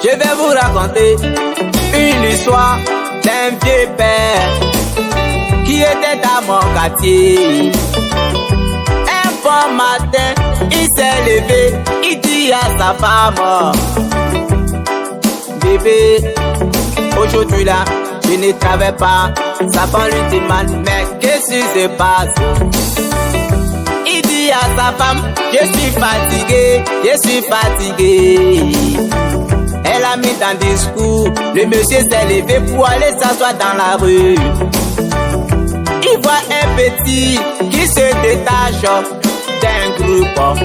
Je vais vous raconter une histoire d'un vieux père qui était à mon quartier. Un bon matin, il s'est levé, il dit à sa femme: bébé, aujourd'hui là, je ne travaille pas. Sa femme lui demande: mais qu'est-ce qui se passe? Il dit à sa femme: je suis fatigué, je suis fatigué. Elle a mis dans le discours, le monsieur s'est levé pour aller s'asseoir dans la rue. Il voit un petit qui se détache d'un groupe.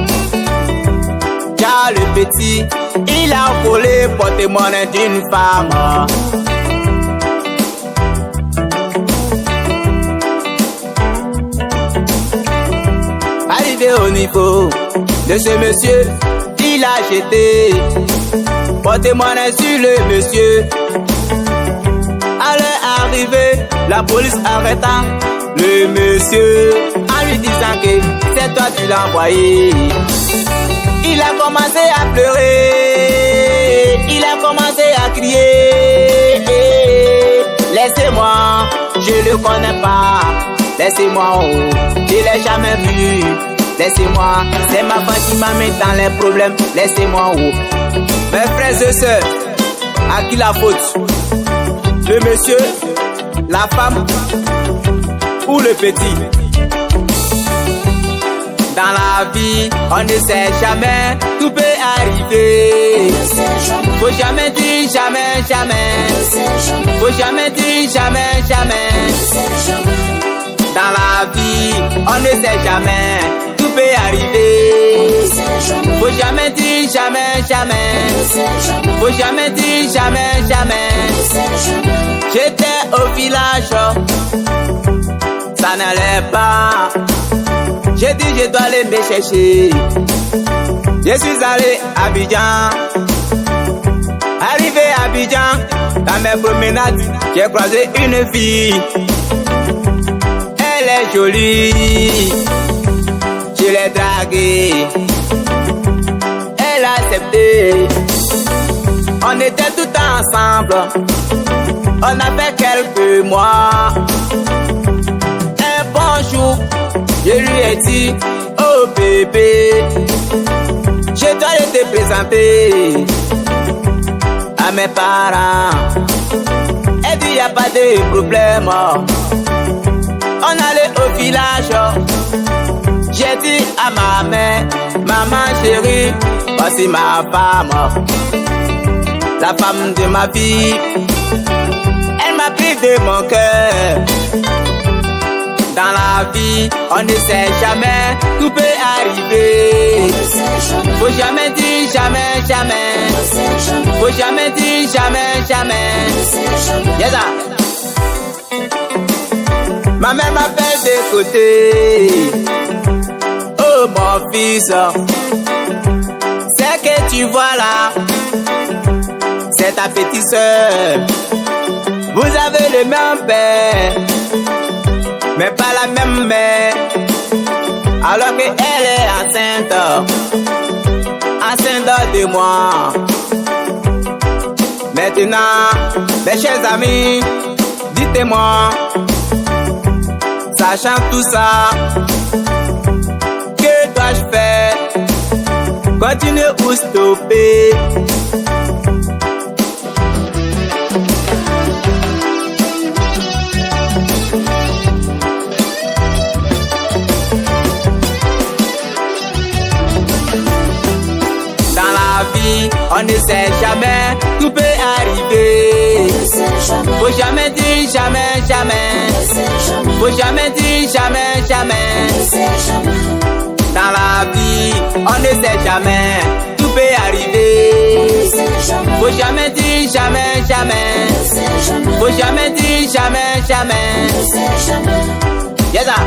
Car le petit, il a volé le porte-monnaie d'une femme. Arrivé au niveau de ce monsieur, il a jeté porte-monnaie sur le monsieur. À leur arrivée, la police arrêtant le monsieur en lui disant que c'est toi qui l'as envoyé. Il a commencé à pleurer, il a commencé à crier: laissez-moi, je le connais pas. Laissez-moi, oh, je l'ai jamais vu. Laissez-moi, c'est ma femme qui m'a mis dans les problèmes. Laissez-moi, oh. Mes frères et sœurs, à qui la faute? Le monsieur, la femme ou le petit? Dans la vie, on ne sait jamais, tout peut arriver. Faut jamais dire jamais, jamais. Faut jamais dire jamais, jamais. Dans la vie, on ne sait jamais, tout peut arriver. Faut jamais dire jamais, jamais. Faut jamais dire jamais, jamais. J'étais au village, ça n'allait pas. J'ai dit je dois aller me chercher. Je suis allé à Abidjan. Arrivé à Abidjan, dans mes promenades, j'ai croisé une fille. Elle est jolie, je l'ai draguée. Elle a accepté. On était tout le temps ensemble. On a fait quelques mois. Un bon jour, je lui ai dit: oh bébé, je dois te présenter à mes parents. Elle dit: y a pas de problème. On allait au village. J'ai dit à ma mère: maman chérie, voici ma femme, la femme de ma vie. Elle m'a pris de mon cœur. Dans la vie, on ne sait jamais, tout peut arriver. Faut jamais dire jamais, jamais. Faut jamais dire jamais, jamais. Yes, ma mère m'appelle de côté: oh mon fils, c'est que tu vois là, c'est ta petite soeur. Vous avez le même père, mais pas la même mère. Alors qu'elle est enceinte, enceinte de moi. Maintenant, mes chers amis, dites-moi, sachant tout ça, que dois-je faire? Continuer ou stopper? Dans la vie, on ne sait jamais, tout peut arriver. Faut jamais dire jamais, jamais. Faut jamais dire jamais, jamais. Dans la vie, on ne sait jamais, tout peut arriver. Faut jamais dire jamais, jamais. Faut jamais dire jamais, jamais. Yes, sir.